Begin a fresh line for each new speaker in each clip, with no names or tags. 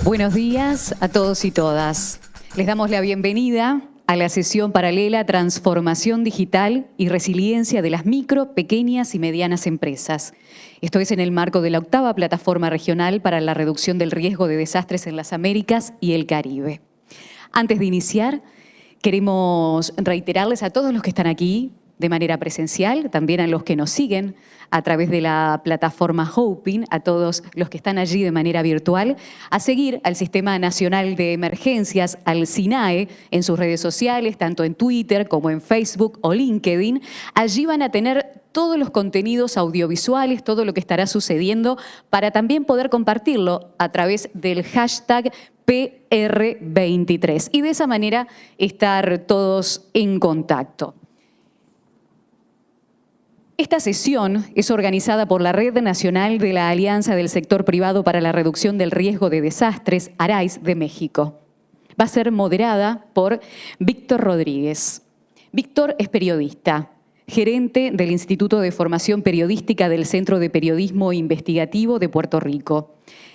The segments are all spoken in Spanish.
Buenos días a todos y todas. Les damos la bienvenida a la sesión paralela Transformación Digital y Resiliencia de las Micro, Pequeñas y Medianas Empresas. Esto es en el marco de la 8ª Plataforma Regional para la Reducción del Riesgo de Desastres en las Américas y el Caribe. Antes de iniciar, queremos reiterarles a todos los que están aquí de manera presencial, también a los que nos siguen a través de la plataforma Hopin, a todos los que están allí de manera virtual, a seguir al Sistema Nacional de Emergencias, al SINAE, en sus redes sociales, tanto en Twitter como en Facebook o LinkedIn. Allí van a tener todos los contenidos audiovisuales, todo lo que estará sucediendo, para también poder compartirlo a través del hashtag PR23 y de esa manera estar todos en contacto. Esta sesión es organizada por la Red Nacional de la Alianza del Sector Privado para la Reducción del Riesgo de Desastres, ARAIS, de México. Va a ser moderada por Víctor Rodríguez. Víctor es periodista, gerente del Instituto de Formación Periodística del Centro de Periodismo Investigativo de Puerto Rico.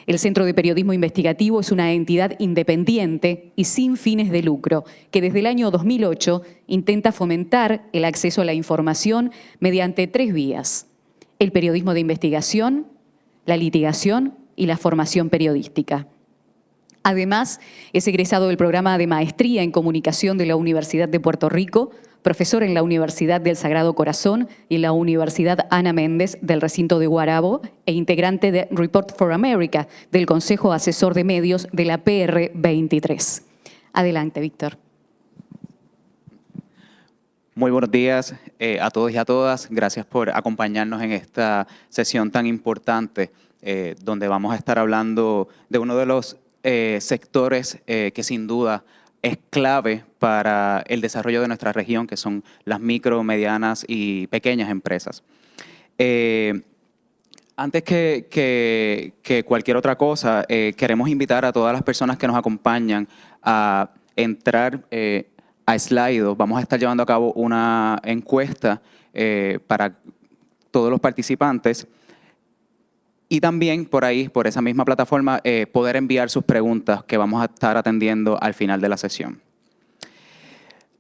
El Centro de Periodismo Investigativo es una entidad independiente y sin fines de lucro que desde el año 2008 intenta fomentar el acceso a la información mediante 3 vías: el periodismo de investigación, la litigación y la formación periodística. Además, es egresado del programa de Maestría en Comunicación de la Universidad de Puerto Rico, profesor en la Universidad del Sagrado Corazón y en la Universidad Ana Méndez del recinto de Guarabo e integrante de Report for America del Consejo Asesor de Medios de la PR23. Adelante, Víctor.
Muy buenos días a todos y a todas. Gracias por acompañarnos en esta sesión tan importante donde vamos a estar hablando de uno de los sectores que sin duda es clave para el desarrollo de nuestra región, que son las micro, medianas y pequeñas empresas. Antes que cualquier otra cosa, queremos invitar a todas las personas que nos acompañan a entrar a Slido. Vamos a estar llevando a cabo una encuesta para todos los participantes. Y también por ahí, por esa misma plataforma, poder enviar sus preguntas que vamos a estar atendiendo al final de la sesión.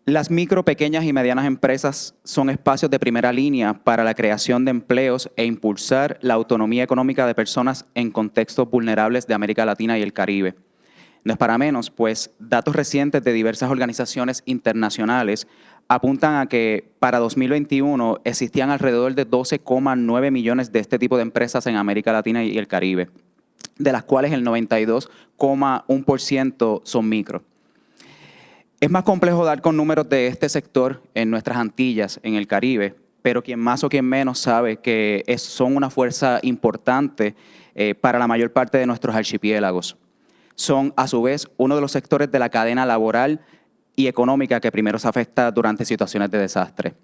Las micro, pequeñas y medianas empresas son espacios de primera línea para la creación de empleos e impulsar la autonomía económica de personas en contextos vulnerables de América Latina y el Caribe. No es para menos, pues datos recientes de diversas organizaciones internacionales apuntan a que para 2021 existían alrededor de 12,9 millones de este tipo de empresas en América Latina y el Caribe, de las cuales el 92,1% son micro. Es más complejo dar con números de este sector en nuestras Antillas, en el Caribe, pero quien más o quien menos sabe que son una fuerza importante para la mayor parte de nuestros archipiélagos. Son, a su vez, uno de los sectores de la cadena laboral y económica que primero se afecta durante situaciones de desastre.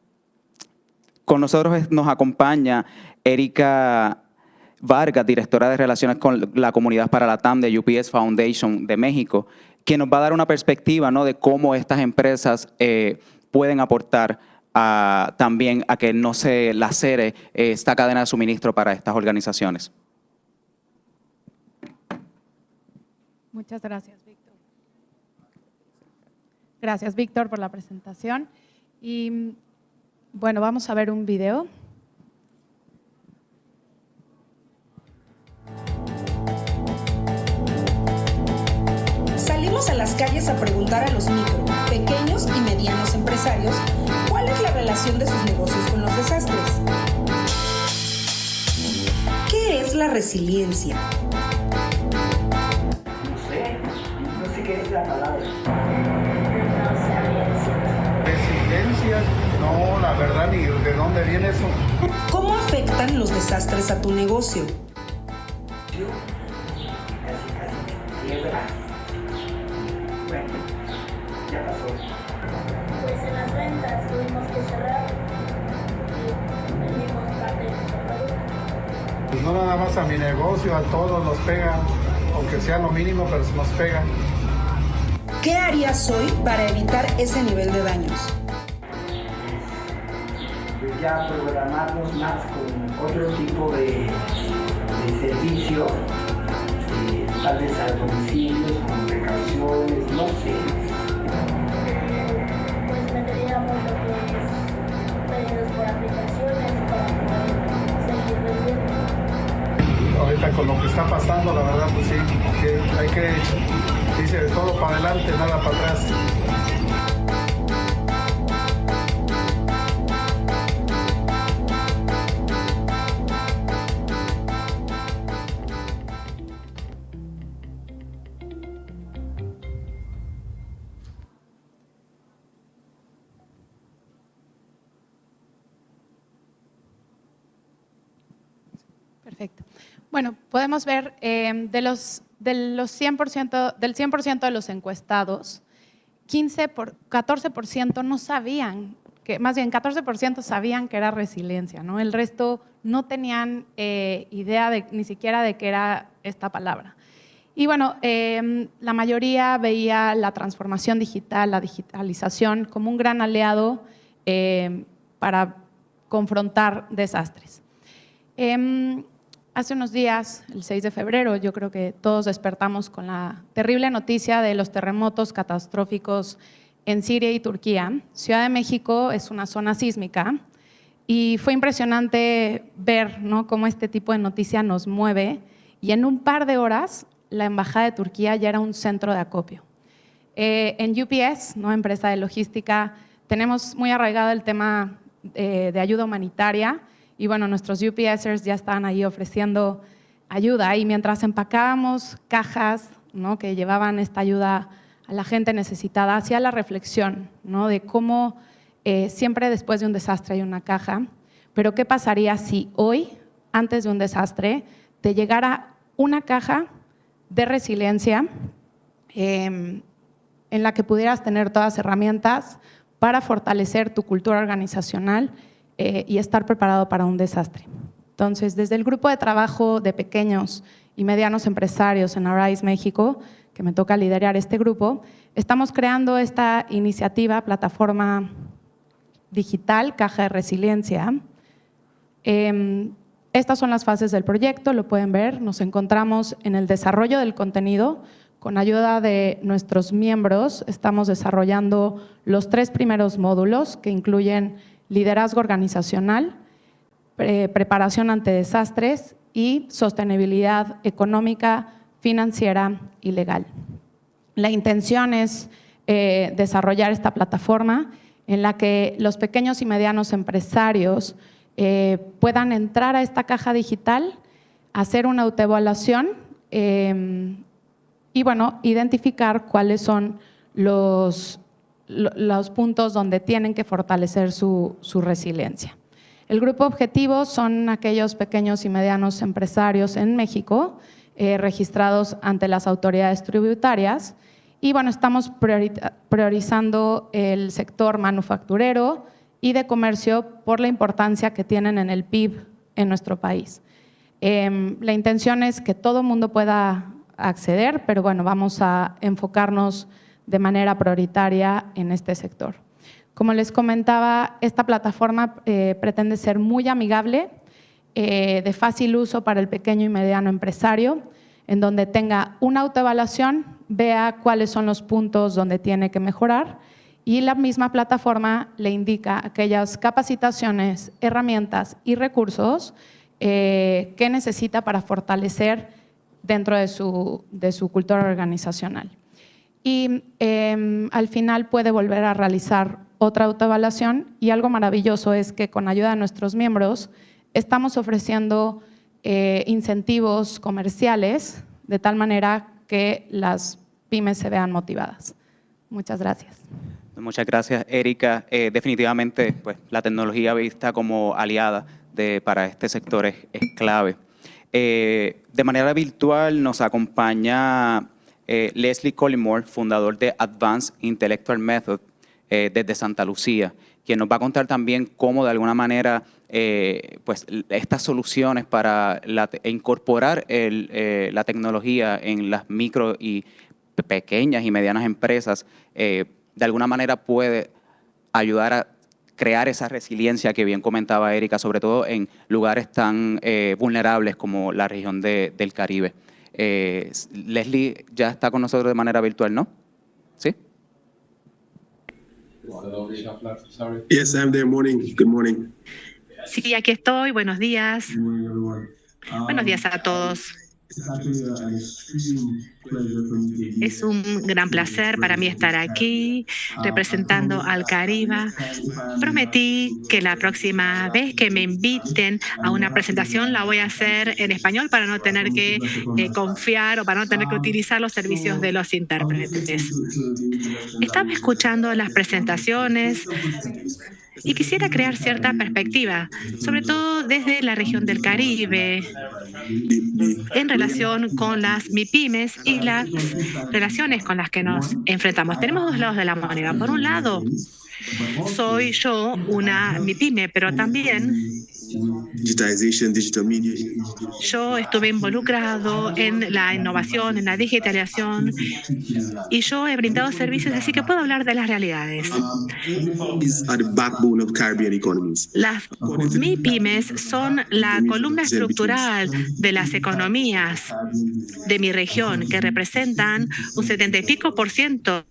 Con nosotros nos acompaña Erika Vargas, directora de Relaciones con la Comunidad para la TAM de UPS Foundation de México, quien nos va a dar una perspectiva, ¿no?, de cómo estas empresas pueden aportar también a que no se lacere esta cadena de suministro para estas organizaciones.
Muchas gracias, Víctor. Gracias, Víctor, por la presentación. Y bueno, vamos a ver un video.
Salimos a las calles a preguntar a los micro, pequeños y medianos empresarios cuál es la relación de sus negocios con los desastres. ¿Qué es la resiliencia?
No sé qué es la palabra.
Resiliencia, no, la verdad, ni de dónde viene eso.
¿Cómo afectan los desastres a tu negocio?
Casi quiebra. Bueno, ya pasó.
Pues en las ventas tuvimos que cerrar y perdimos parte de nuestro producto.
Pues no nada más a mi negocio, a todos nos pega, aunque sea lo mínimo, pero nos pega.
¿Qué harías hoy para evitar ese nivel de daños?
Pues ya programarnos más con otro tipo de servicio tal vez a domicilios, con precauciones, no sé.
Pues meteríamos lo que es pedidos por aplicaciones para poder seguir vendiendo.
Ahorita con lo que está pasando, la verdad, pues sí, que hay que, dice, todo para adelante, nada para atrás.
Perfecto. Bueno, podemos ver del 100% de los encuestados, 14% no sabían, más bien 14% sabían que era resiliencia, ¿no? El resto no tenían idea ni siquiera de qué era esta palabra. Y bueno, la mayoría veía la transformación digital, la digitalización, como un gran aliado para confrontar desastres. Hace unos días, el 6 de febrero, yo creo que todos despertamos con la terrible noticia de los terremotos catastróficos en Siria y Turquía. Ciudad de México es una zona sísmica y fue impresionante ver, ¿no?, cómo este tipo de noticia nos mueve, y en un par de horas la Embajada de Turquía ya era un centro de acopio. En UPS, ¿no?, empresa de logística, tenemos muy arraigado el tema de ayuda humanitaria. Y bueno, nuestros UPSers ya estaban ahí ofreciendo ayuda, y mientras empacábamos cajas, ¿no?, que llevaban esta ayuda a la gente necesitada, hacía la reflexión, ¿no?, de cómo siempre después de un desastre hay una caja, pero ¿qué pasaría si hoy, antes de un desastre, te llegara una caja de resiliencia en la que pudieras tener todas las herramientas para fortalecer tu cultura organizacional y estar preparado para un desastre? Entonces, desde el grupo de trabajo de pequeños y medianos empresarios en Arise México, que me toca liderar este grupo, estamos creando esta iniciativa, plataforma digital, Caja de Resiliencia. Estas son las fases del proyecto, lo pueden ver. Nos encontramos en el desarrollo del contenido. Con ayuda de nuestros miembros, estamos desarrollando los 3 primeros módulos, que incluyen liderazgo organizacional, preparación ante desastres y sostenibilidad económica, financiera y legal. La intención es desarrollar esta plataforma en la que los pequeños y medianos empresarios puedan entrar a esta caja digital, hacer una autoevaluación y bueno, identificar cuáles son los puntos donde tienen que fortalecer su resiliencia. El grupo objetivo son aquellos pequeños y medianos empresarios en México registrados ante las autoridades tributarias, y bueno, estamos priorizando el sector manufacturero y de comercio por la importancia que tienen en el PIB en nuestro país. La intención es que todo el mundo pueda acceder, pero bueno, vamos a enfocarnos de manera prioritaria en este sector. Como les comentaba, esta plataforma pretende ser muy amigable, de fácil uso para el pequeño y mediano empresario, en donde tenga una autoevaluación, vea cuáles son los puntos donde tiene que mejorar, y la misma plataforma le indica aquellas capacitaciones, herramientas y recursos que necesita para fortalecer dentro de su cultura organizacional. Y al final puede volver a realizar otra autoevaluación, y algo maravilloso es que con ayuda de nuestros miembros estamos ofreciendo incentivos comerciales de tal manera que las pymes se vean motivadas. Muchas gracias.
Muchas gracias, Erika. Definitivamente, pues, la tecnología vista como aliada para este sector es clave. De manera virtual nos acompaña Leslie Collymore, fundador de Advanced Intellectual Method desde Santa Lucía, quien nos va a contar también cómo de alguna manera pues, estas soluciones para incorporar la tecnología en las micro y pequeñas y medianas empresas de alguna manera puede ayudar a crear esa resiliencia que bien comentaba Erika, sobre todo en lugares tan vulnerables como la región del Caribe. Leslie ya está con nosotros de manera virtual, ¿no? ¿Sí?
Yes, I'm there. Morning. Good morning.
Sí, aquí estoy. Buenos días. Buenos días a todos. Es un gran placer para mí estar aquí representando al Caribe. Prometí que la próxima vez que me inviten a una presentación la voy a hacer en español para no tener que confiar o para no tener que utilizar los servicios de los intérpretes. Estaba escuchando las presentaciones y quisiera crear cierta perspectiva, sobre todo desde la región del Caribe, en relación con las MIPYMES y las relaciones con las que nos enfrentamos. Tenemos dos lados de la moneda. Por un lado, soy yo una MIPYME, pero también
Digitization, digital media.
yo estuve involucrado en la innovación, en la digitalización, y yo he brindado servicios, así que puedo hablar de las realidades.
These are the backbone of Caribbean economies.
Las MIPYMES son la columna estructural de las economías de mi región, que representan un 70 y pico %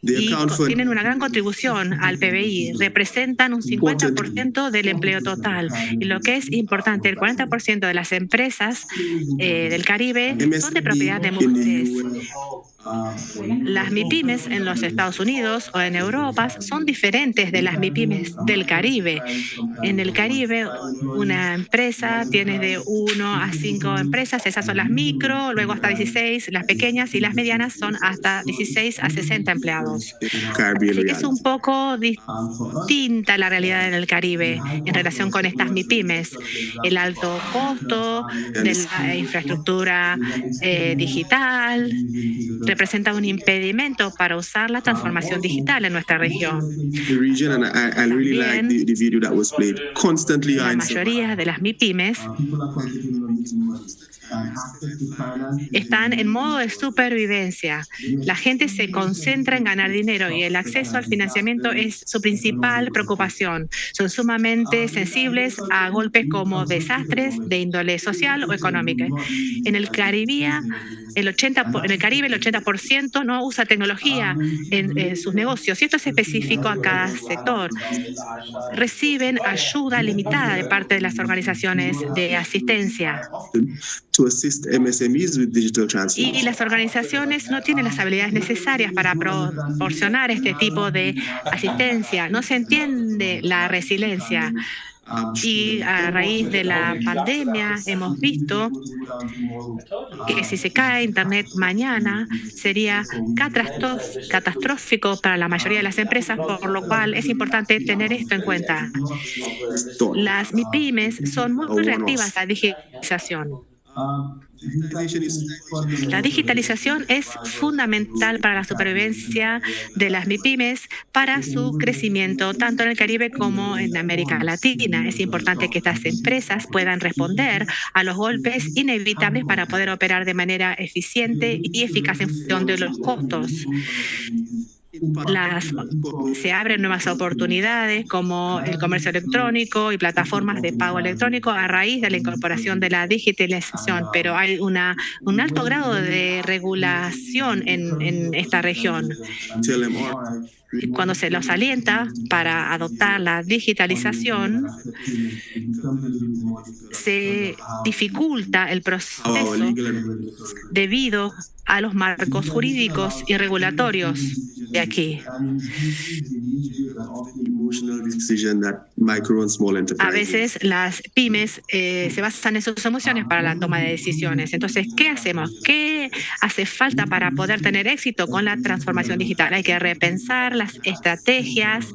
y tienen una gran contribución al PBI, representan un 50% del empleo total. Y lo que es importante, el 40% de las empresas del Caribe son de propiedad de mujeres. Las MIPYMES en los Estados Unidos o en Europa son diferentes de las MIPYMES del Caribe. En el Caribe, una empresa tiene de 1 a 5 empresas, esas son las micro, luego hasta 16, las pequeñas, y las medianas son hasta 16 a 60 empleados. Así que es un poco distinta la realidad en el Caribe en relación con estas MIPYMES. El alto costo de la infraestructura digital representa un impedimento para usar la transformación digital en nuestra región. La mayoría de las MIPYMES están en modo de supervivencia. La gente se concentra en ganar dinero y el acceso al financiamiento es su principal preocupación. Son sumamente sensibles a golpes como desastres de índole social o económica. En el Caribe, el 80% no usa tecnología en sus negocios, y esto es específico a cada sector. Reciben ayuda limitada de parte de las organizaciones de asistencia. Y las organizaciones no tienen las habilidades necesarias para proporcionar este tipo de asistencia. No se entiende la resiliencia. Y a raíz de la pandemia hemos visto que si se cae Internet mañana sería catastrófico para la mayoría de las empresas, por lo cual es importante tener esto en cuenta. Las MIPYMES son muy reactivas a la digitalización. La digitalización es fundamental para la supervivencia de las MIPYMES, para su crecimiento tanto en el Caribe como en América Latina. Es importante que estas empresas puedan responder a los golpes inevitables para poder operar de manera eficiente y eficaz en función de los costos. Se abren nuevas oportunidades como el comercio electrónico y plataformas de pago electrónico a raíz de la incorporación de la digitalización, pero hay un alto grado de regulación en esta región. Cuando se los alienta para adoptar la digitalización, se dificulta el proceso debido a los marcos jurídicos y regulatorios de aquí. A veces las pymes se basan en sus emociones para la toma de decisiones. Entonces, ¿qué hacemos? ¿Qué hace falta para poder tener éxito con la transformación digital? Hay que repensar las estrategias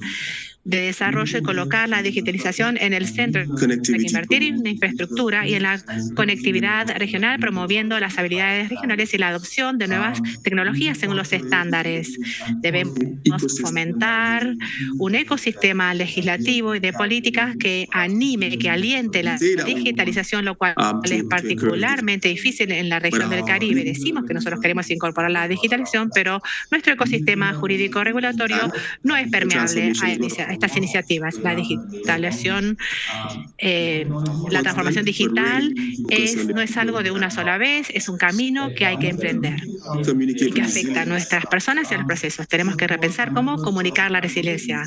de desarrollo y colocar la digitalización en el centro. Hay que invertir en la infraestructura y en la conectividad regional, promoviendo las habilidades regionales y la adopción de nuevas tecnologías según los estándares. Debemos fomentar un ecosistema legislativo y de políticas que anime, que aliente la digitalización, lo cual es particularmente difícil en la región del Caribe. Decimos que nosotros queremos incorporar la digitalización, pero nuestro ecosistema jurídico regulatorio no es permeable a estas iniciativas. La digitalización, la transformación digital no es algo de una sola vez, es un camino que hay que emprender y que afecta a nuestras personas y a los procesos. Tenemos que repensar cómo comunicar la resiliencia.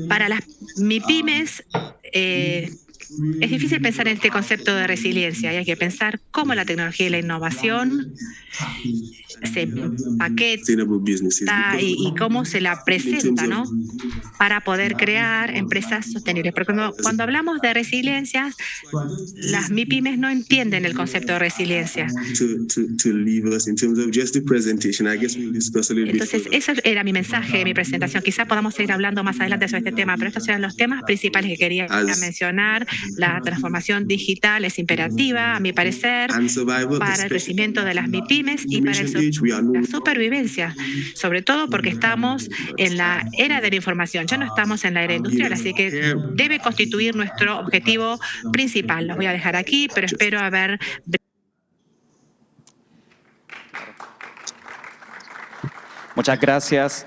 Para las MIPYMES, es difícil pensar en este concepto de resiliencia y hay que pensar cómo la tecnología y la innovación se empaqueta y cómo se la presenta, ¿no? Para poder crear empresas sostenibles. Porque cuando hablamos de resiliencia, las MIPYMES no entienden el concepto de resiliencia. Entonces, ese era mi mensaje, mi presentación. Quizá podamos seguir hablando más adelante sobre este tema, pero estos eran los temas principales que quería mencionar. La transformación digital es imperativa, a mi parecer, para el crecimiento de las MIPYMES y para la supervivencia, sobre todo porque estamos en la era de la información, ya no estamos en la era industrial, así que debe constituir nuestro objetivo principal. Los voy a dejar aquí, pero espero haber...
Muchas gracias.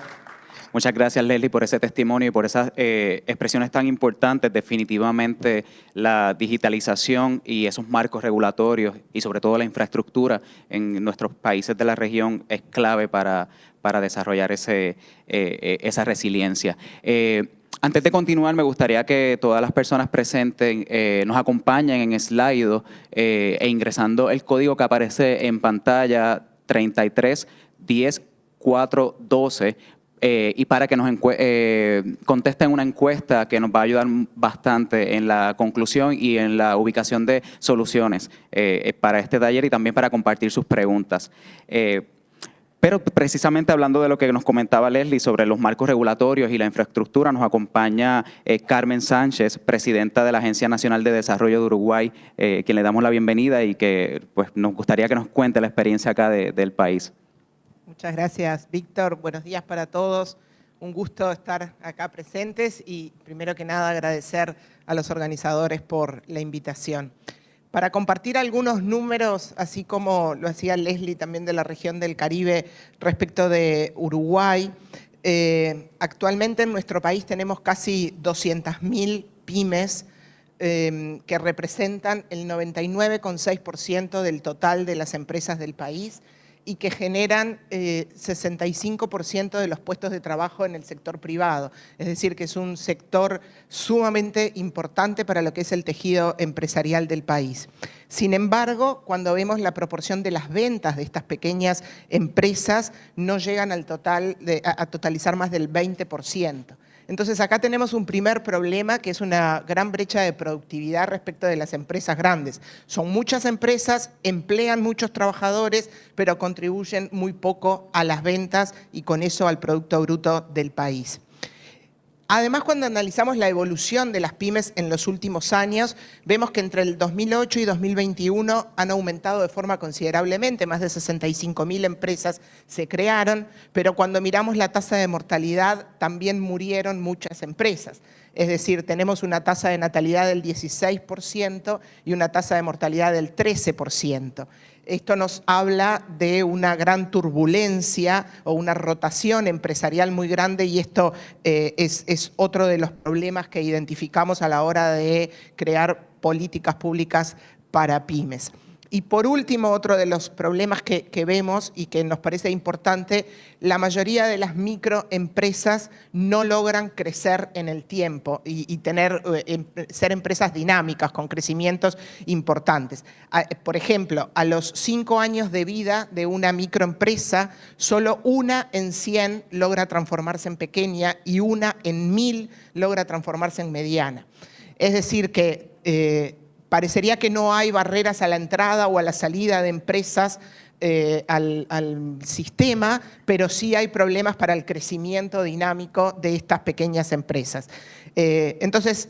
Muchas gracias, Leslie, por ese testimonio y por esas expresiones tan importantes. Definitivamente la digitalización y esos marcos regulatorios y sobre todo la infraestructura en nuestros países de la región es clave para desarrollar esa resiliencia. Antes de continuar, me gustaría que todas las personas presentes nos acompañen en Slido e ingresando el código que aparece en pantalla 33 10 4 12 y para que nos contesten una encuesta que nos va a ayudar bastante en la conclusión y en la ubicación de soluciones para este taller y también para compartir sus preguntas. Pero precisamente hablando de lo que nos comentaba Leslie sobre los marcos regulatorios y la infraestructura, nos acompaña Carmen Sánchez, presidenta de la Agencia Nacional de Desarrollo de Uruguay, quien le damos la bienvenida y que pues, nos gustaría que nos cuente la experiencia acá del país.
Muchas gracias, Víctor. Buenos días para todos. Un gusto estar acá presentes y primero que nada agradecer a los organizadores por la invitación. Para compartir algunos números, así como lo hacía Leslie también de la región del Caribe respecto de Uruguay, actualmente en nuestro país tenemos casi 200.000 pymes que representan el 99,6% del total de las empresas del país y que generan 65% de los puestos de trabajo en el sector privado. Es decir, que es un sector sumamente importante para lo que es el tejido empresarial del país. Sin embargo, cuando vemos la proporción de las ventas de estas pequeñas empresas, no llegan al total a totalizar más del 20%. Entonces acá tenemos un primer problema que es una gran brecha de productividad respecto de las empresas grandes. Son muchas empresas, emplean muchos trabajadores, pero contribuyen muy poco a las ventas y con eso al Producto Bruto del país. Además, cuando analizamos la evolución de las pymes en los últimos años, vemos que entre el 2008 y 2021 han aumentado de forma considerablemente, más de 65.000 empresas se crearon, pero cuando miramos la tasa de mortalidad también murieron muchas empresas. Es decir, tenemos una tasa de natalidad del 16% y una tasa de mortalidad del 13%. Esto nos habla de una gran turbulencia o una rotación empresarial muy grande y esto es otro de los problemas que identificamos a la hora de crear políticas públicas para pymes. Y por último, otro de los problemas que vemos y que nos parece importante, la mayoría de las microempresas no logran crecer en el tiempo y ser empresas dinámicas con crecimientos importantes. Por ejemplo, a los 5 años de vida de una microempresa, solo 1 en 100 logra transformarse en pequeña y 1 en 1000 logra transformarse en mediana. Es decir que parecería que no hay barreras a la entrada o a la salida de empresas al sistema, pero sí hay problemas para el crecimiento dinámico de estas pequeñas empresas. Entonces,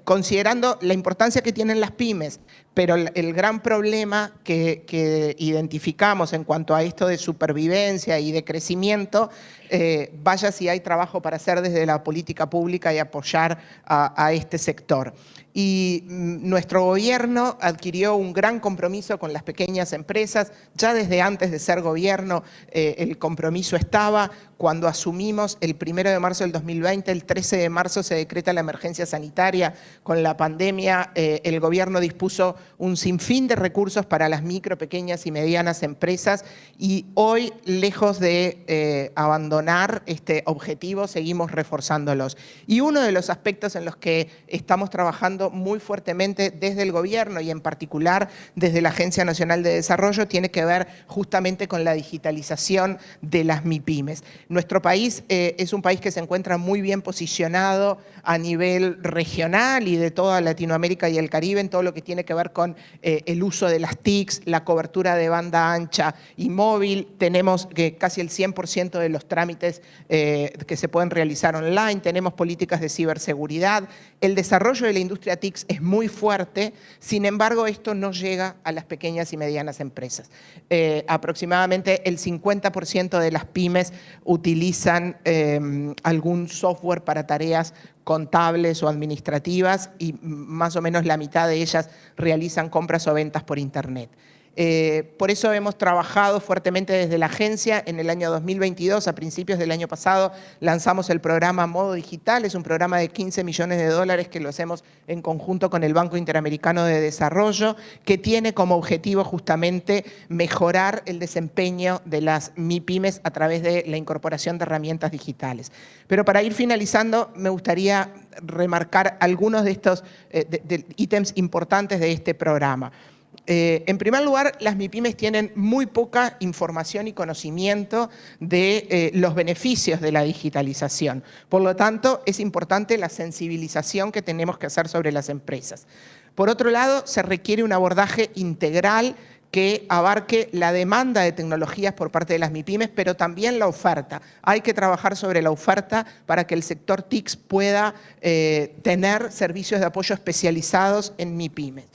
considerando la importancia que tienen las pymes, pero el gran problema que identificamos en cuanto a esto de supervivencia y de crecimiento, vaya si hay trabajo para hacer desde la política pública y apoyar a este sector. Y nuestro gobierno adquirió un gran compromiso con las pequeñas empresas. Ya desde antes de ser gobierno el compromiso estaba. Cuando asumimos el 1 de marzo del 2020, el 13 de marzo se decreta la emergencia sanitaria con la pandemia. El gobierno dispuso un sinfín de recursos para las micro, pequeñas y medianas empresas y hoy, lejos de abandonar este objetivo, seguimos reforzándolos. Y uno de los aspectos en los que estamos trabajando muy fuertemente desde el gobierno y en particular desde la Agencia Nacional de Desarrollo tiene que ver justamente con la digitalización de las MIPYMES. Nuestro país es un país que se encuentra muy bien posicionado a nivel regional y de toda Latinoamérica y el Caribe en todo lo que tiene que ver con el uso de las TICs, la cobertura de banda ancha y móvil. Tenemos que casi el 100% de los trámites que se pueden realizar online. Tenemos políticas de ciberseguridad. El desarrollo de la industria TICs es muy fuerte, sin embargo, esto no llega a las pequeñas y medianas empresas. Aproximadamente el 50% de las pymes utilizan algún software para tareas contables o administrativas y más o menos la mitad de ellas realizan compras o ventas por Internet. Por eso hemos trabajado fuertemente desde la agencia. En el año 2022, a principios del año pasado, lanzamos el programa Modo Digital. Es un programa de 15 millones de dólares que lo hacemos en conjunto con el Banco Interamericano de Desarrollo, que tiene como objetivo justamente mejorar el desempeño de las MIPYMES a través de la incorporación de herramientas digitales. Pero para ir finalizando, me gustaría remarcar algunos de estos ítems importantes de este programa. En primer lugar, las MIPYMES tienen muy poca información y conocimiento de los beneficios de la digitalización. Por lo tanto, es importante la sensibilización que tenemos que hacer sobre las empresas. Por otro lado, se requiere un abordaje integral que abarque la demanda de tecnologías por parte de las MIPYMES, pero también la oferta. Hay que trabajar sobre la oferta para que el sector TICs pueda tener servicios de apoyo especializados en MIPYMES.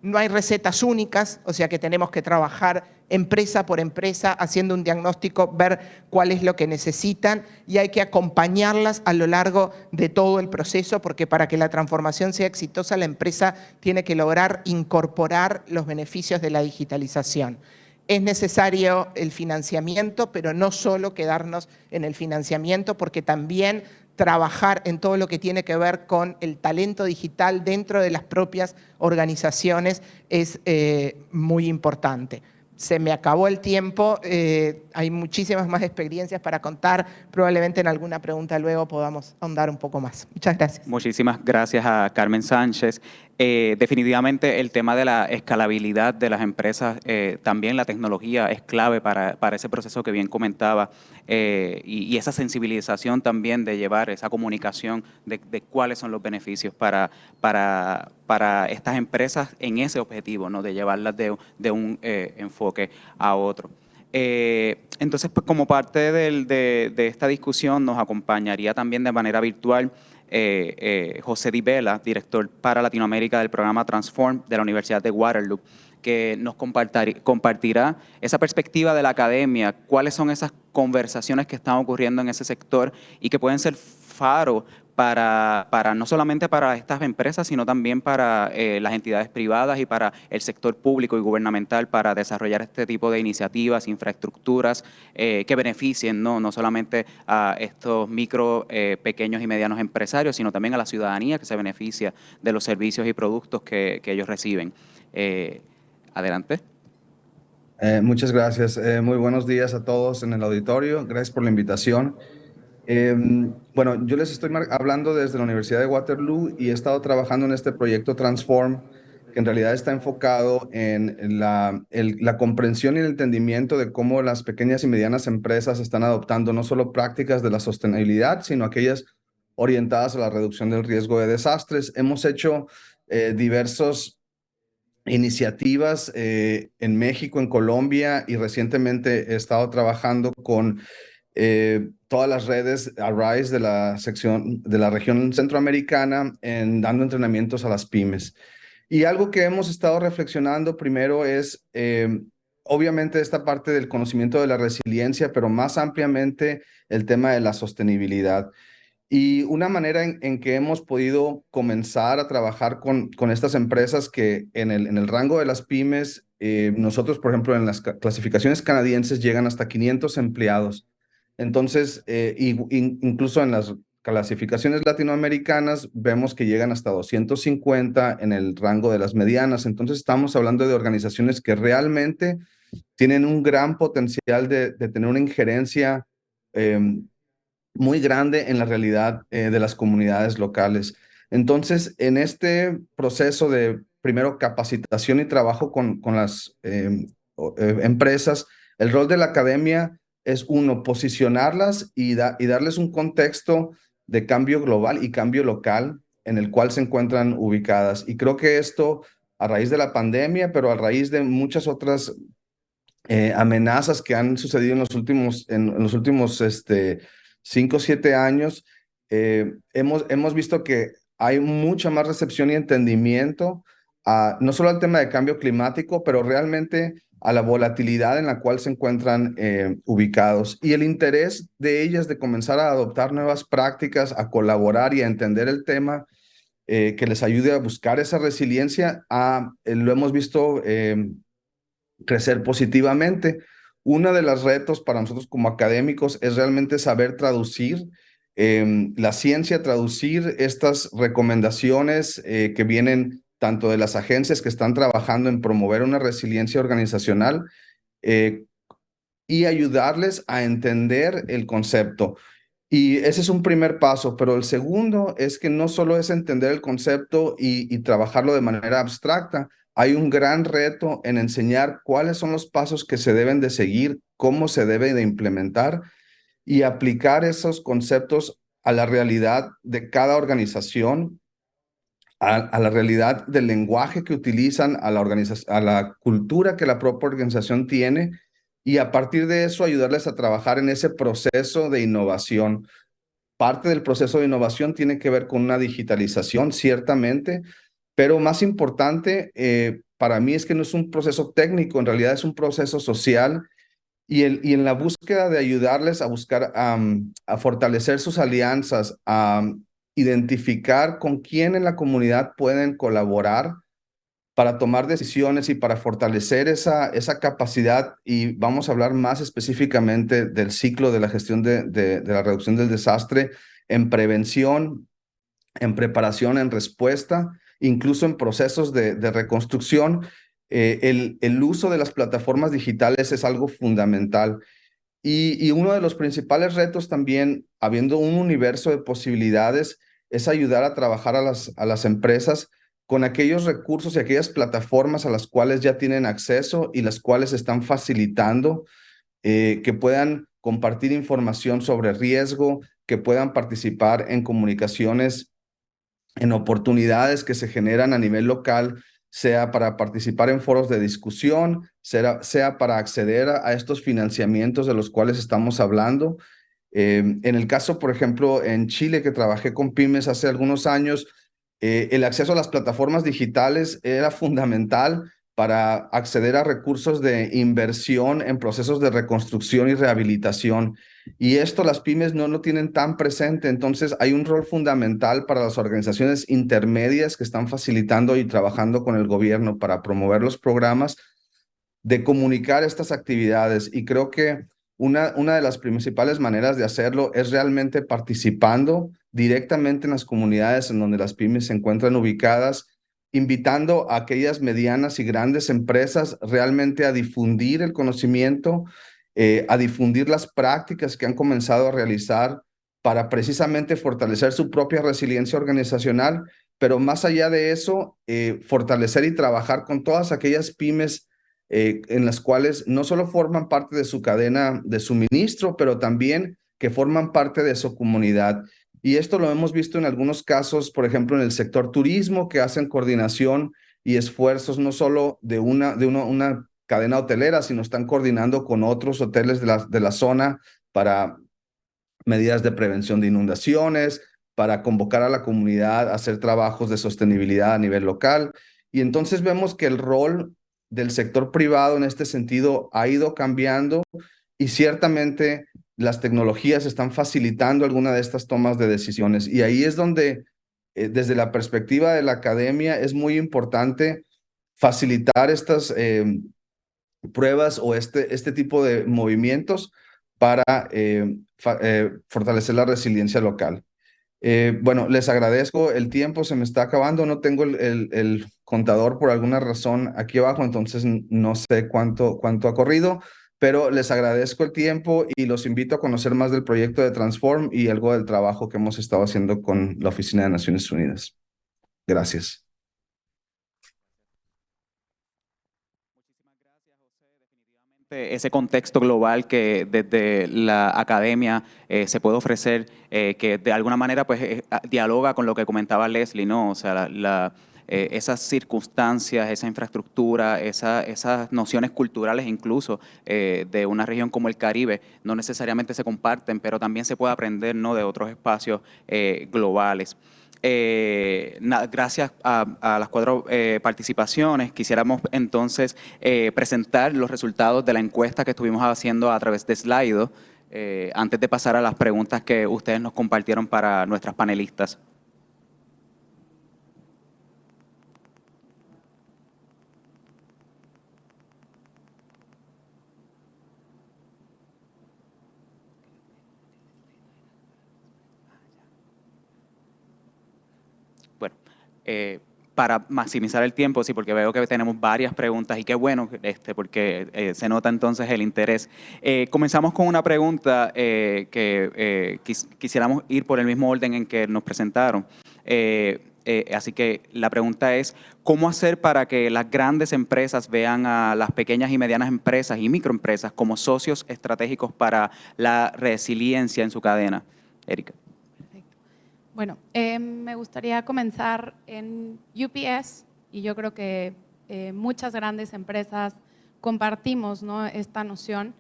No hay recetas únicas, o sea que tenemos que trabajar empresa por empresa, haciendo un diagnóstico, ver cuál es lo que necesitan y hay que acompañarlas a lo largo de todo el proceso porque para que la transformación sea exitosa, la empresa tiene que lograr incorporar los beneficios de la digitalización. Es necesario el financiamiento, pero no solo quedarnos en el financiamiento porque también trabajar en todo lo que tiene que ver con el talento digital dentro de las propias organizaciones es muy importante. Se me acabó el tiempo, hay muchísimas más experiencias para contar, probablemente en alguna pregunta luego podamos ahondar un poco más. Muchas gracias.
Muchísimas gracias a Carmen Sánchez. Definitivamente el tema de la escalabilidad de las empresas, también la tecnología es clave para ese proceso que bien comentaba y esa sensibilización también de llevar esa comunicación de cuáles son los beneficios para estas empresas en ese objetivo, ¿no? De llevarlas de un enfoque a otro. Entonces, pues, como parte de esta discusión nos acompañaría también de manera virtual José Di Vela, director para Latinoamérica del programa Transform de la Universidad de Waterloo, que nos compartirá esa perspectiva de la academia, cuáles son esas conversaciones que están ocurriendo en ese sector y que pueden ser faro para no solamente para estas empresas, sino también para las entidades privadas y para el sector público y gubernamental para desarrollar este tipo de iniciativas, infraestructuras que beneficien no solamente a estos micro, pequeños y medianos empresarios, sino también a la ciudadanía que se beneficia de los servicios y productos que ellos reciben. Adelante.
Muchas gracias. Muy buenos días a todos en el auditorio. Gracias por la invitación. Bueno, yo les estoy hablando desde la Universidad de Waterloo y he estado trabajando en este proyecto Transform, que en realidad está enfocado en la comprensión y el entendimiento de cómo las pequeñas y medianas empresas están adoptando no solo prácticas de la sostenibilidad, sino aquellas orientadas a la reducción del riesgo de desastres. Hemos hecho diversos iniciativas en México, en Colombia, y recientemente he estado trabajando con todas las redes Arise de la región centroamericana dando entrenamientos a las pymes. Y algo que hemos estado reflexionando primero es, obviamente, esta parte del conocimiento de la resiliencia, pero más ampliamente el tema de la sostenibilidad. Y una manera en que hemos podido comenzar a trabajar con estas empresas que en el rango de las pymes, nosotros, por ejemplo, en las clasificaciones canadienses llegan hasta 500 empleados. Entonces, incluso en las clasificaciones latinoamericanas vemos que llegan hasta 250 en el rango de las medianas. Entonces, estamos hablando de organizaciones que realmente tienen un gran potencial de tener una injerencia muy grande en la realidad de las comunidades locales. Entonces, en este proceso de, primero, capacitación y trabajo con las empresas, el rol de la academia es, uno, posicionarlas y darles un contexto de cambio global y cambio local en el cual se encuentran ubicadas. Y creo que esto, a raíz de la pandemia, pero a raíz de muchas otras amenazas que han sucedido en los últimos 5 o 7 años, hemos visto que hay mucha más recepción y entendimiento, no solo al tema de cambio climático, pero realmente a la volatilidad en la cual se encuentran ubicados, y el interés de ellas de comenzar a adoptar nuevas prácticas, a colaborar y a entender el tema que les ayude a buscar esa resiliencia. Lo hemos visto crecer positivamente. Uno de los retos para nosotros como académicos es realmente saber traducir la ciencia, traducir estas recomendaciones que vienen tanto de las agencias que están trabajando en promover una resiliencia organizacional y ayudarles a entender el concepto. Y ese es un primer paso, pero el segundo es que no solo es entender el concepto y trabajarlo de manera abstracta. Hay un gran reto en enseñar cuáles son los pasos que se deben de seguir, cómo se debe de implementar y aplicar esos conceptos a la realidad de cada organización, a la realidad del lenguaje que utilizan, a la cultura que la propia organización tiene, y a partir de eso ayudarles a trabajar en ese proceso de innovación. Parte del proceso de innovación tiene que ver con una digitalización, ciertamente, pero más importante para mí es que no es un proceso técnico, en realidad es un proceso social, y en la búsqueda de ayudarles a buscar a fortalecer sus alianzas, a identificar con quién en la comunidad pueden colaborar para tomar decisiones y para fortalecer esa capacidad. Y vamos a hablar más específicamente del ciclo de la gestión de la reducción del desastre en prevención, en preparación, en respuesta, incluso en procesos de reconstrucción. El uso de las plataformas digitales es algo fundamental. Y uno de los principales retos también, habiendo un universo de posibilidades, es ayudar a trabajar a las empresas con aquellos recursos y aquellas plataformas a las cuales ya tienen acceso y las cuales están facilitando que puedan compartir información sobre riesgo, que puedan participar en comunicaciones, en oportunidades que se generan a nivel local, sea para participar en foros de discusión, sea para acceder a estos financiamientos de los cuales estamos hablando. En el caso, por ejemplo, en Chile, que trabajé con pymes hace algunos años, el acceso a las plataformas digitales era fundamental para acceder a recursos de inversión en procesos de reconstrucción y rehabilitación. Y esto las pymes no lo tienen tan presente. Entonces hay un rol fundamental para las organizaciones intermedias que están facilitando y trabajando con el gobierno para promover los programas de comunicar estas actividades. Y creo que una de las principales maneras de hacerlo es realmente participando directamente en las comunidades en donde las pymes se encuentran ubicadas, invitando a aquellas medianas y grandes empresas realmente a difundir el conocimiento, a difundir las prácticas que han comenzado a realizar para precisamente fortalecer su propia resiliencia organizacional, pero más allá de eso, fortalecer y trabajar con todas aquellas pymes en las cuales no solo forman parte de su cadena de suministro, pero también que forman parte de su comunidad. Y esto lo hemos visto en algunos casos, por ejemplo, en el sector turismo, que hacen coordinación y esfuerzos no solo de una cadena hotelera, sino están coordinando con otros hoteles de la zona para medidas de prevención de inundaciones, para convocar a la comunidad a hacer trabajos de sostenibilidad a nivel local. Y entonces vemos que el rol del sector privado en este sentido ha ido cambiando y ciertamente las tecnologías están facilitando alguna de estas tomas de decisiones. Y ahí es donde, desde la perspectiva de la academia, es muy importante facilitar estas pruebas o este tipo de movimientos para fortalecer la resiliencia local. Bueno, les agradezco, el tiempo se me está acabando, no tengo el contador por alguna razón aquí abajo, entonces no sé cuánto ha corrido, pero les agradezco el tiempo y los invito a conocer más del proyecto de Transform y algo del trabajo que hemos estado haciendo con la Oficina de Naciones Unidas. Gracias.
Ese contexto global que desde la academia se puede ofrecer, que de alguna manera pues dialoga con lo que comentaba Leslie, ¿no? O sea, esas circunstancias, esa infraestructura, esas nociones culturales incluso de una región como el Caribe no necesariamente se comparten, pero también se puede aprender, ¿no?, de otros espacios globales. Gracias a las 4 participaciones, quisiéramos entonces presentar los resultados de la encuesta que estuvimos haciendo a través de Slido, antes de pasar a las preguntas que ustedes nos compartieron para nuestras panelistas. Bueno, para maximizar el tiempo, sí, porque veo que tenemos varias preguntas y qué bueno, porque se nota entonces el interés. Comenzamos con una pregunta que quisiéramos ir por el mismo orden en que nos presentaron. Así que la pregunta es, ¿cómo hacer para que las grandes empresas vean a las pequeñas y medianas empresas y microempresas como socios estratégicos para la resiliencia en su cadena? Erika.
Bueno, me gustaría comenzar en UPS y yo creo que muchas grandes empresas compartimos, ¿no?, esta noción.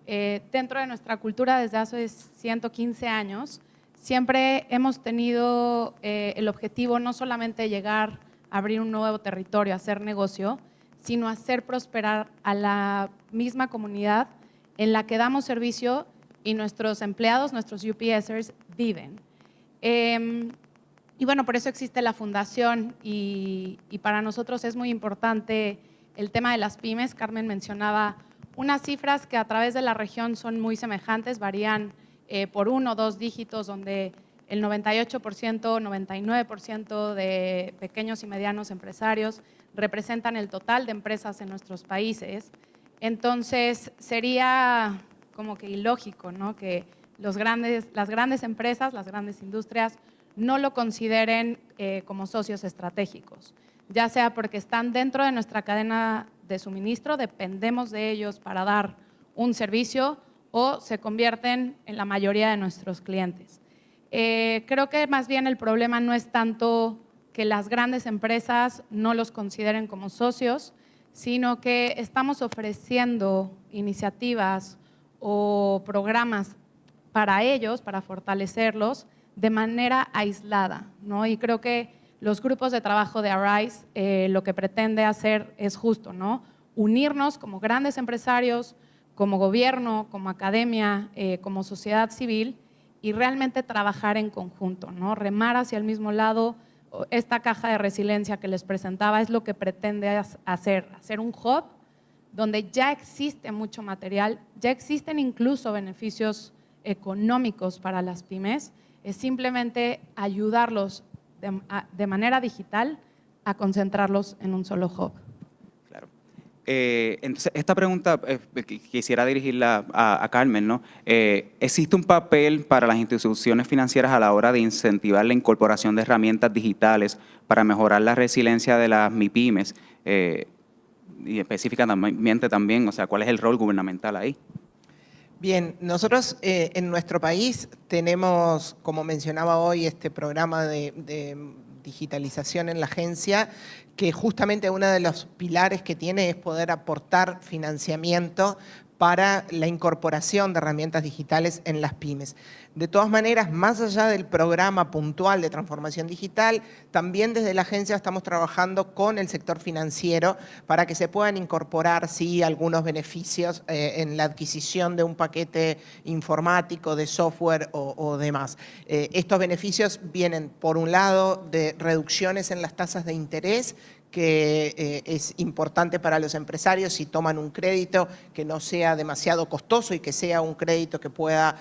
Dentro de nuestra cultura desde hace 115 años siempre hemos tenido el objetivo no solamente llegar a abrir un nuevo territorio, a hacer negocio, sino hacer prosperar a la misma comunidad en la que damos servicio y nuestros empleados, nuestros UPSers, viven. Y bueno, por eso existe la fundación y para nosotros es muy importante el tema de las pymes. Carmen mencionaba unas cifras que a través de la región son muy semejantes, varían por 1 o 2 dígitos, donde el 98%, 99% de pequeños y medianos empresarios representan el total de empresas en nuestros países. Entonces, sería como que ilógico, ¿no?, que las grandes empresas, las grandes industrias no lo consideren como socios estratégicos, ya sea porque están dentro de nuestra cadena de suministro, dependemos de ellos para dar un servicio, o se convierten en la mayoría de nuestros clientes. Creo que más bien el problema no es tanto que las grandes empresas no los consideren como socios, sino que estamos ofreciendo iniciativas o programas para ellos, para fortalecerlos de manera aislada, ¿no? Y creo que los grupos de trabajo de Arise lo que pretende hacer es justo, ¿no?, unirnos como grandes empresarios, como gobierno, como academia, como sociedad civil y realmente trabajar en conjunto, ¿no?, remar hacia el mismo lado. Esta caja de resiliencia que les presentaba es lo que pretende hacer un hub donde ya existe mucho material, ya existen incluso beneficios económicos para las pymes, es simplemente ayudarlos de manera digital a concentrarlos en un solo hub.
Claro. Entonces, esta pregunta quisiera dirigirla a Carmen, ¿no? ¿Existe un papel para las instituciones financieras a la hora de incentivar la incorporación de herramientas digitales para mejorar la resiliencia de las MIPYMES? Y específicamente también, o sea, ¿cuál es el rol gubernamental ahí?
Bien, nosotros en nuestro país tenemos, como mencionaba hoy, este programa de digitalización en la agencia, que justamente uno de los pilares que tiene es poder aportar financiamiento para la incorporación de herramientas digitales en las pymes. De todas maneras, más allá del programa puntual de transformación digital, también desde la agencia estamos trabajando con el sector financiero para que se puedan incorporar, sí, algunos beneficios en la adquisición de un paquete informático, de software o demás. Estos beneficios vienen, por un lado, de reducciones en las tasas de interés, que es importante para los empresarios si toman un crédito que no sea demasiado costoso y que sea un crédito que pueda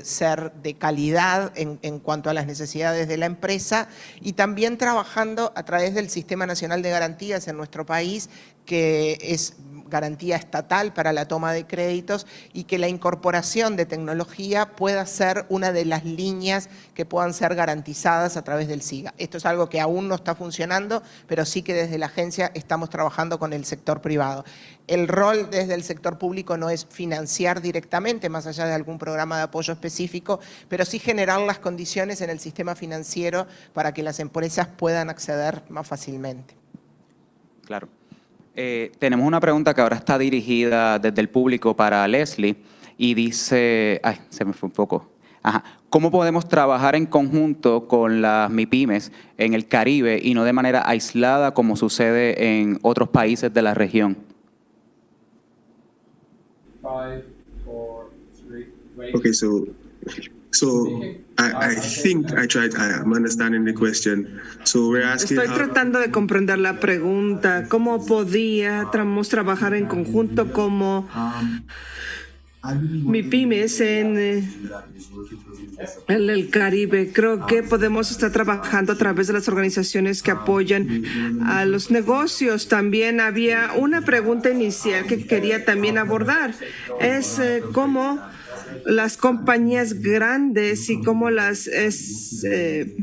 ser de calidad en cuanto a las necesidades de la empresa, y también trabajando a través del Sistema Nacional de Garantías en nuestro país, que es garantía estatal para la toma de créditos, y que la incorporación de tecnología pueda ser una de las líneas que puedan ser garantizadas a través del SIGA. Esto es algo que aún no está funcionando, pero sí que desde la agencia estamos trabajando con el sector privado. El rol desde el sector público no es financiar directamente, más allá de algún programa de apoyo específico, pero sí generar las condiciones en el sistema financiero para que las empresas puedan acceder más fácilmente.
Claro. Tenemos una pregunta que ahora está dirigida desde el público para Leslie y dice, ay, se me fue un poco. Ajá. ¿Cómo podemos trabajar en conjunto con las MIPYMES en el Caribe y no de manera aislada como sucede en otros países de la región?
5, 4, 3,
Okay, so I think I'm understanding the question. So we're asking
Estoy tratando de comprender la pregunta. ¿Cómo podíamos trabajar en conjunto como MIPYMES en el Caribe? Creo que podemos estar trabajando a través de las organizaciones que apoyan a los negocios. También había una pregunta inicial que quería también abordar. Es cómo las compañías grandes y cómo las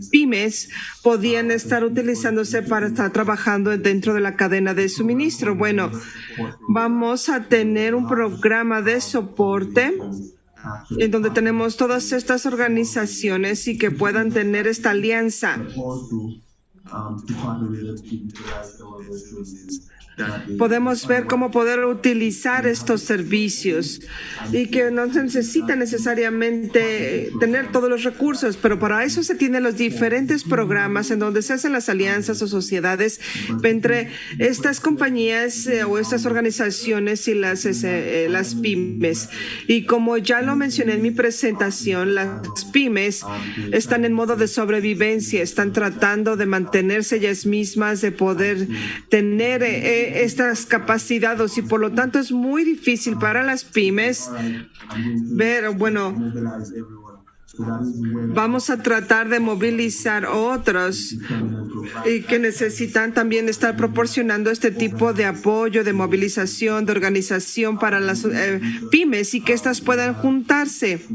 pymes podían estar utilizándose para estar trabajando dentro de la cadena de suministro. Bueno, vamos a tener un programa de soporte en donde tenemos todas estas organizaciones y que puedan tener esta alianza. Podemos ver cómo poder utilizar estos servicios y que no se necesita necesariamente tener todos los recursos, pero para eso se tienen los diferentes programas en donde se hacen las alianzas o sociedades entre estas compañías o estas organizaciones y las pymes. Y como ya lo mencioné en mi presentación, las pymes están en modo de sobrevivencia, están tratando de mantenerse ellas mismas, de poder tener estas capacidades, y por lo tanto es muy difícil para las pymes ver, bueno, vamos a tratar de movilizar otros y que necesitan también estar proporcionando este tipo de apoyo, de movilización, de organización para las pymes y que estas puedan juntarse.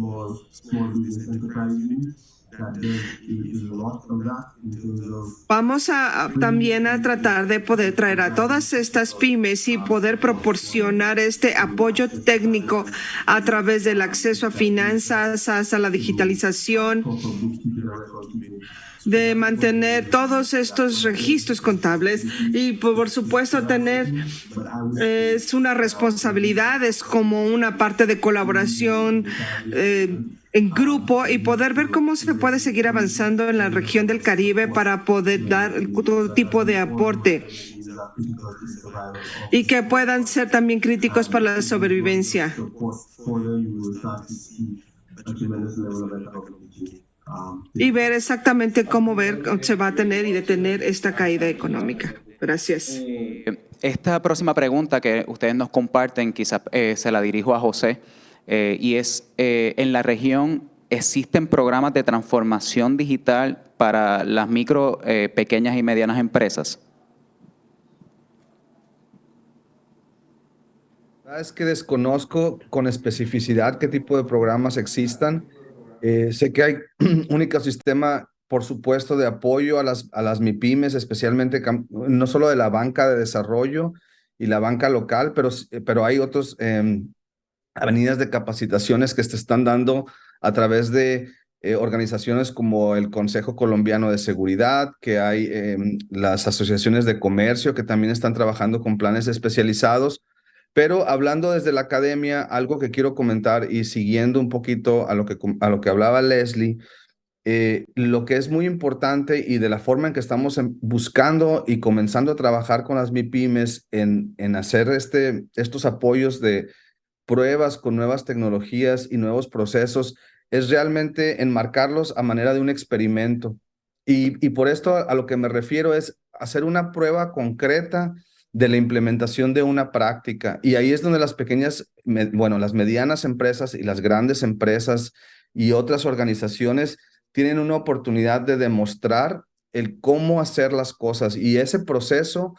Vamos también a tratar de poder traer a todas estas pymes y poder proporcionar este apoyo técnico a través del acceso a finanzas, hasta la digitalización, de mantener todos estos registros contables y por supuesto tener es una responsabilidad, es como una parte de colaboración en grupo y poder ver cómo se puede seguir avanzando en la región del Caribe para poder dar todo tipo de aporte y que puedan ser también críticos para la sobrevivencia. Y ver exactamente cómo se va a tener y detener esta caída económica. Gracias.
Esta próxima pregunta que ustedes nos comparten, quizás se la dirijo a José, y es, en la región, ¿existen programas de transformación digital para las micro, pequeñas y medianas empresas?
Es que desconozco con especificidad qué tipo de programas existan. Sé que hay un ecosistema, por supuesto, de apoyo a las MIPYMES, especialmente no solo de la banca de desarrollo y la banca local, pero hay otros avenidas de capacitaciones que se están dando a través de organizaciones como el Consejo Colombiano de Seguridad, que hay las asociaciones de comercio que también están trabajando con planes especializados Pero hablando desde la academia, algo que quiero comentar y siguiendo un poquito a lo que hablaba Leslie, lo que es muy importante y de la forma en que estamos buscando y comenzando a trabajar con las MIPYMES en hacer estos apoyos de pruebas con nuevas tecnologías y nuevos procesos, es realmente enmarcarlos a manera de un experimento. Y por esto a lo que me refiero es hacer una prueba concreta de la implementación de una práctica. Y ahí es donde las las medianas empresas y las grandes empresas y otras organizaciones tienen una oportunidad de demostrar el cómo hacer las cosas. Y ese proceso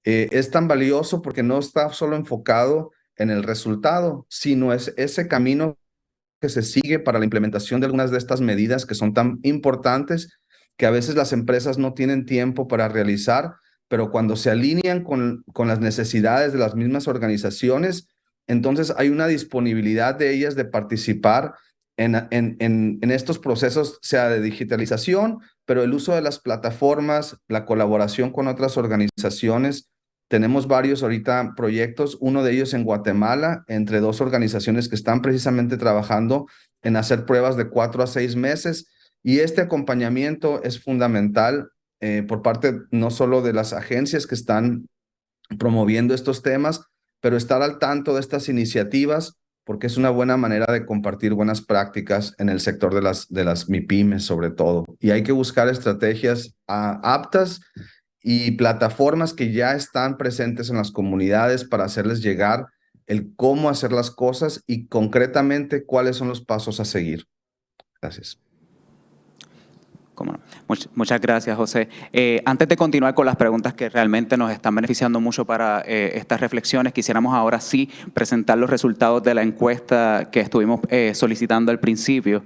es tan valioso porque no está solo enfocado en el resultado, sino es ese camino que se sigue para la implementación de algunas de estas medidas que son tan importantes que a veces las empresas no tienen tiempo para realizar, pero cuando se alinean con las necesidades de las mismas organizaciones, entonces hay una disponibilidad de ellas de participar en estos procesos, sea de digitalización, pero el uso de las plataformas, la colaboración con otras organizaciones. Tenemos varios ahorita proyectos, uno de ellos en Guatemala, entre dos organizaciones que están precisamente trabajando en hacer pruebas de 4 a 6 meses. Y este acompañamiento es fundamental por parte no solo de las agencias que están promoviendo estos temas, pero estar al tanto de estas iniciativas, porque es una buena manera de compartir buenas prácticas en el sector de las MIPYMES sobre todo. Y hay que buscar estrategias aptas y plataformas que ya están presentes en las comunidades para hacerles llegar el cómo hacer las cosas y concretamente cuáles son los pasos a seguir. Gracias.
¿Cómo no? Muchas gracias, José. Antes de continuar con las preguntas que realmente nos están beneficiando mucho para estas reflexiones, quisiéramos ahora sí presentar los resultados de la encuesta que estuvimos solicitando al principio.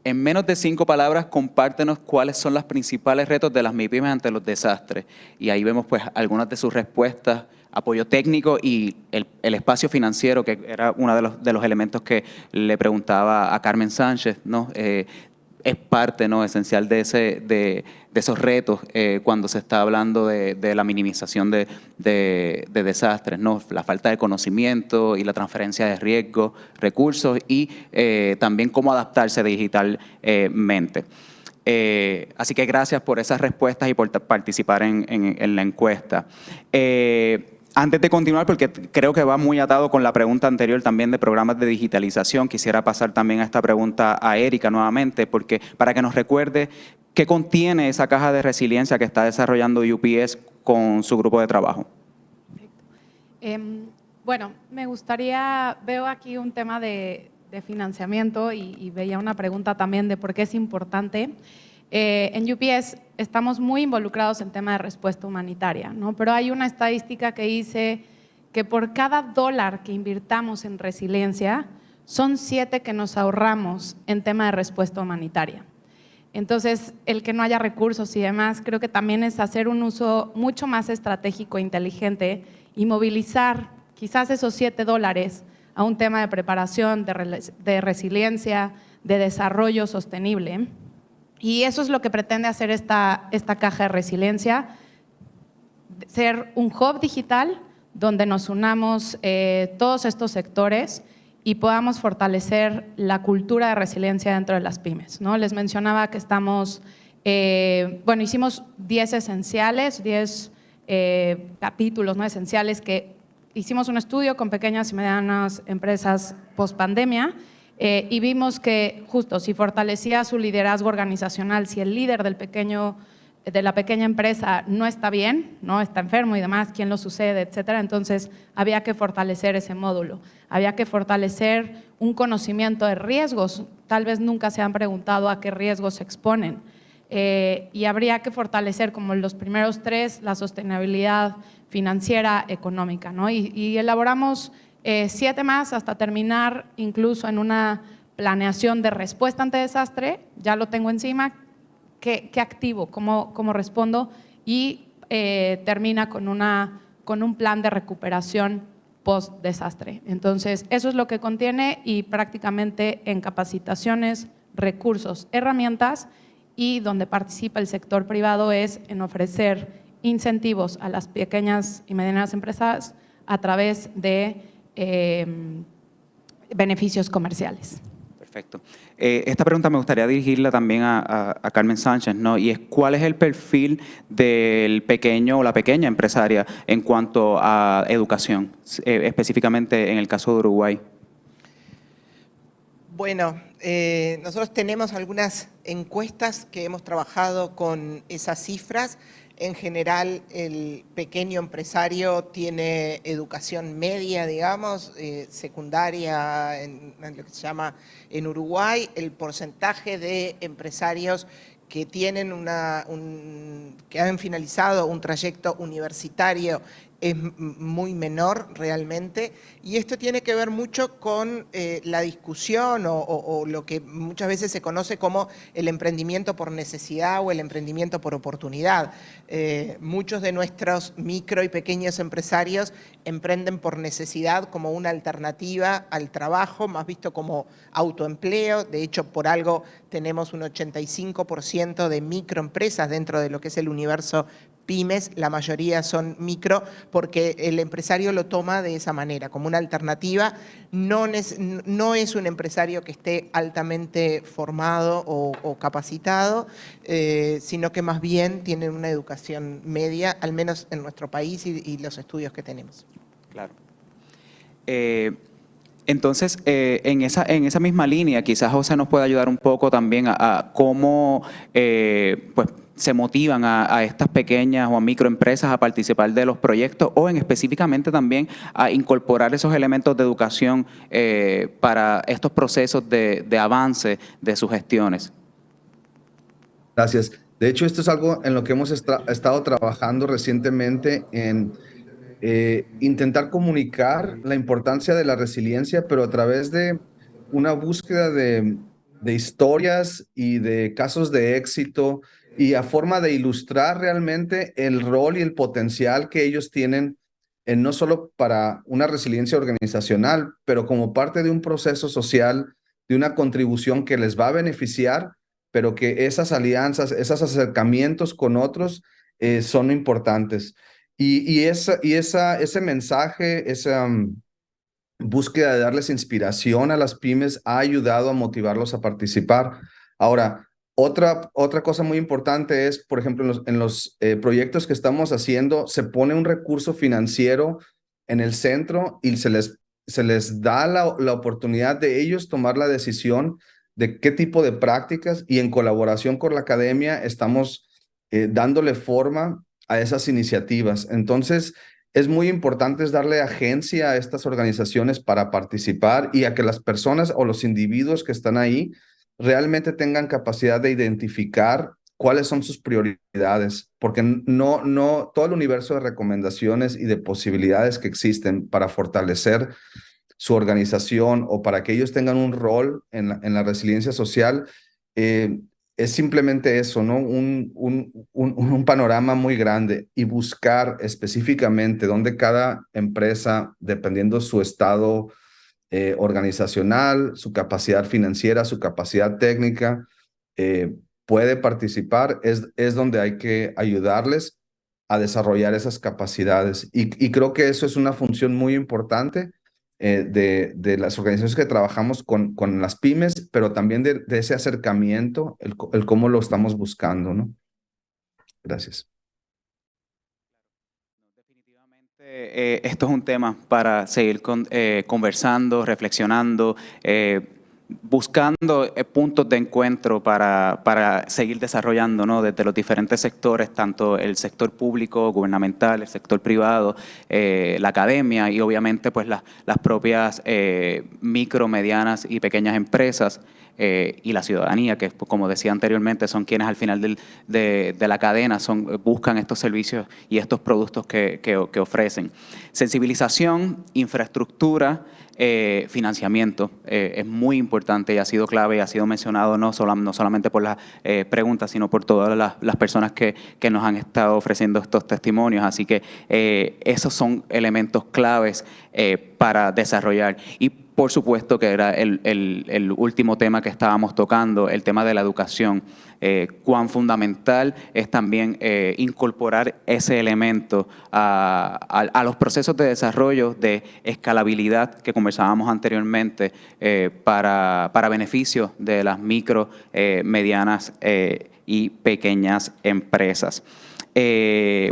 En menos de 5 palabras, compártenos cuáles son los principales retos de las MIPYMES ante los desastres. Y ahí vemos pues algunas de sus respuestas, apoyo técnico y el espacio financiero, que era uno de los elementos que le preguntaba a Carmen Sánchez, ¿no? Es parte, ¿no?, esencial de esos retos cuando se está hablando de la minimización de desastres, ¿no? La falta de conocimiento y la transferencia de riesgos, recursos y también cómo adaptarse digitalmente. Así que gracias por esas respuestas y por participar en la encuesta. Antes de continuar, porque creo que va muy atado con la pregunta anterior también de programas de digitalización, quisiera pasar también a esta pregunta a Erika nuevamente, porque para que nos recuerde qué contiene esa caja de resiliencia que está desarrollando UPS con su grupo de trabajo.
Bueno, me gustaría, veo aquí un tema de financiamiento y veía una pregunta también de por qué es importante. En UPS estamos muy involucrados en tema de respuesta humanitaria, ¿no? Pero hay una estadística que dice que por cada $1 que invirtamos en resiliencia, son 7 que nos ahorramos en tema de respuesta humanitaria. Entonces, el que no haya recursos y demás, creo que también es hacer un uso mucho más estratégico e inteligente y movilizar quizás esos $7 a un tema de preparación, de resiliencia, de desarrollo sostenible. Y eso es lo que pretende hacer esta caja de resiliencia, ser un hub digital donde nos unamos todos estos sectores y podamos fortalecer la cultura de resiliencia dentro de las pymes, ¿no? Les mencionaba que estamos, hicimos 10 esenciales, 10 capítulos, ¿no?, esenciales, que hicimos un estudio con pequeñas y medianas empresas post pandemia. Y vimos que justo si fortalecía su liderazgo organizacional, si el líder de la pequeña empresa no está bien, no está enfermo y demás, quién lo sucede, etcétera, entonces había que fortalecer ese módulo, había que fortalecer un conocimiento de riesgos. Tal vez nunca se han preguntado a qué riesgos se exponen, y habría que fortalecer como los primeros 3 la sostenibilidad financiera, económica, ¿no? Y elaboramos 7 más hasta terminar incluso en una planeación de respuesta ante desastre. Ya lo tengo encima, qué activo, cómo respondo, y termina con un plan de recuperación post-desastre. Entonces, eso es lo que contiene y prácticamente en capacitaciones, recursos, herramientas, y donde participa el sector privado es en ofrecer incentivos a las pequeñas y medianas empresas a través de beneficios comerciales.
Perfecto. Esta pregunta me gustaría dirigirla también a Carmen Sánchez, ¿no? Y es, ¿cuál es el perfil del pequeño o la pequeña empresaria en cuanto a educación, específicamente en el caso de Uruguay?
Bueno, nosotros tenemos algunas encuestas que hemos trabajado con esas cifras. En general, el pequeño empresario tiene educación media, digamos, secundaria, en lo que se llama en Uruguay. El porcentaje de empresarios que tienen que han finalizado un trayecto universitario es muy menor realmente, y esto tiene que ver mucho con la discusión o lo que muchas veces se conoce como el emprendimiento por necesidad o el emprendimiento por oportunidad. Muchos de nuestros micro y pequeños empresarios emprenden por necesidad como una alternativa al trabajo, más visto como autoempleo. De hecho, por algo tenemos un 85% de microempresas dentro de lo que es el universo pymes, la mayoría son micro, porque el empresario lo toma de esa manera, como una alternativa. No es un empresario que esté altamente formado o capacitado, sino que más bien tiene una educación media, al menos en nuestro país y los estudios que tenemos.
Claro. Entonces, en esa misma línea, quizás José nos pueda ayudar un poco también a cómo pues, se motivan a estas pequeñas o a microempresas a participar de los proyectos o específicamente también a incorporar esos elementos de educación para estos procesos de avance de sus gestiones.
Gracias. De hecho, esto es algo en lo que hemos estado trabajando recientemente en intentar comunicar la importancia de la resiliencia, pero a través de una búsqueda de historias y de casos de éxito y a forma de ilustrar realmente el rol y el potencial que ellos tienen no solo para una resiliencia organizacional, pero como parte de un proceso social, de una contribución que les va a beneficiar, pero que esas alianzas, esos acercamientos con otros son importantes. Ese mensaje, esa búsqueda de darles inspiración a las pymes ha ayudado a motivarlos a participar. Ahora, otra cosa muy importante es, por ejemplo, en los proyectos que estamos haciendo, se pone un recurso financiero en el centro y se les da la oportunidad de ellos tomar la decisión de qué tipo de prácticas, y en colaboración con la academia estamos dándole forma a esas iniciativas. Entonces, es muy importante darle agencia a estas organizaciones para participar y a que las personas o los individuos que están ahí realmente tengan capacidad de identificar cuáles son sus prioridades, porque no todo el universo de recomendaciones y de posibilidades que existen para fortalecer su organización o para que ellos tengan un rol en la resiliencia social, es simplemente eso, ¿no? Un panorama muy grande, y buscar específicamente dónde cada empresa, dependiendo su estado organizacional, su capacidad financiera, su capacidad técnica, puede participar, es donde hay que ayudarles a desarrollar esas capacidades. Y creo que eso es una función muy importante de las organizaciones que trabajamos con las pymes, pero también de ese acercamiento, el cómo lo estamos buscando, ¿no? Gracias.
Definitivamente esto es un tema para seguir conversando, reflexionando, buscando puntos de encuentro para seguir desarrollando, ¿no? Desde los diferentes sectores, tanto el sector público, gubernamental, el sector privado, la academia y obviamente pues las propias micro, medianas y pequeñas empresas. y la ciudadanía, que como decía anteriormente, son quienes al final de la cadena buscan estos servicios y estos productos que ofrecen. Sensibilización, infraestructura, financiamiento es muy importante y ha sido clave y ha sido mencionado no solamente por las preguntas, sino por todas las personas que nos han estado ofreciendo estos testimonios. Así que esos son elementos claves para desarrollar. Y por supuesto que era el último tema que estábamos tocando, el tema de la educación. Cuán fundamental es también incorporar ese elemento a los procesos de desarrollo de escalabilidad que conversábamos anteriormente para beneficio de las micro, medianas y pequeñas empresas.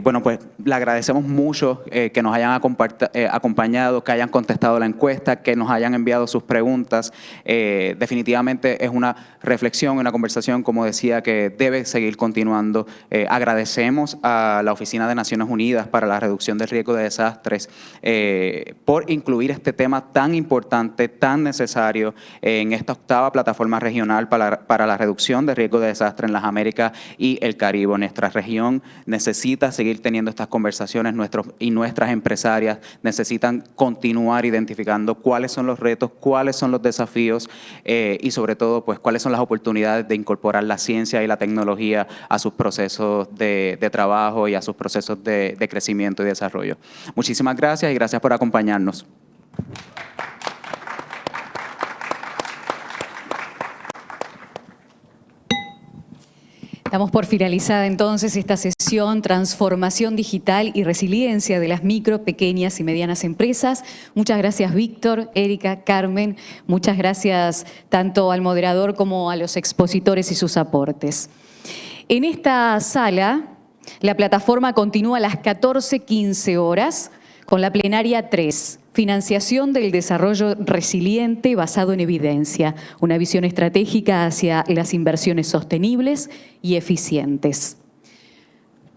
Bueno, pues le agradecemos mucho que nos hayan acompañado, que hayan contestado la encuesta, que nos hayan enviado sus preguntas. Definitivamente es una reflexión, una conversación, como decía, que debe seguir continuando. Agradecemos a la Oficina de Naciones Unidas para la Reducción del Riesgo de Desastres por incluir este tema tan importante, tan necesario en esta 8ª plataforma regional para la reducción de riesgo de desastre en las Américas y el Caribe. Nuestra región necesita seguir teniendo estas conversaciones, nuestras empresarias necesitan continuar identificando cuáles son los retos, cuáles son los desafíos y sobre todo pues cuáles son las oportunidades de incorporar la ciencia y la tecnología a sus procesos de trabajo y a sus procesos de crecimiento y desarrollo. Muchísimas gracias y gracias por acompañarnos.
Damos por finalizada entonces esta sesión Transformación Digital y Resiliencia de las micro, pequeñas y medianas empresas. Muchas gracias Víctor, Erika, Carmen. Muchas gracias tanto al moderador como a los expositores y sus aportes. En esta sala, la plataforma continúa a las 14:15 horas con la plenaria 3. Financiación del desarrollo resiliente basado en evidencia, una visión estratégica hacia las inversiones sostenibles y eficientes.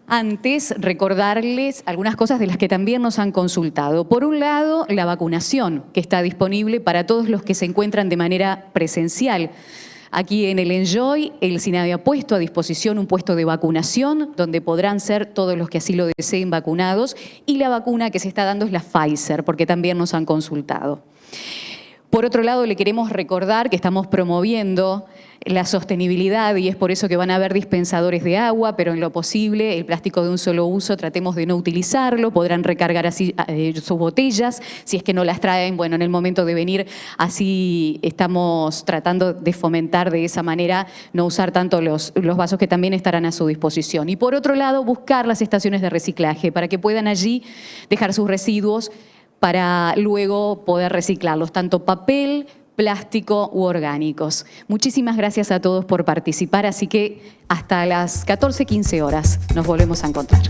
Antes, recordarles algunas cosas de las que también nos han consultado. Por un lado, la vacunación, que está disponible para todos los que se encuentran de manera presencial. Aquí en el Enjoy, el SINAVI ha puesto a disposición un puesto de vacunación donde podrán ser todos los que así lo deseen vacunados y la vacuna que se está dando es la Pfizer, porque también nos han consultado. Por otro lado, le queremos recordar que estamos promoviendo la sostenibilidad y es por eso que van a haber dispensadores de agua, pero en lo posible el plástico de un solo uso tratemos de no utilizarlo, podrán recargar así sus botellas, si es que no las traen, bueno, en el momento de venir, así estamos tratando de fomentar de esa manera, no usar tanto los vasos que también estarán a su disposición. Y por otro lado, buscar las estaciones de reciclaje para que puedan allí dejar sus residuos para luego poder reciclarlos, tanto papel, plástico u orgánicos. Muchísimas gracias a todos por participar, así que hasta las 14:15 horas nos volvemos a encontrar.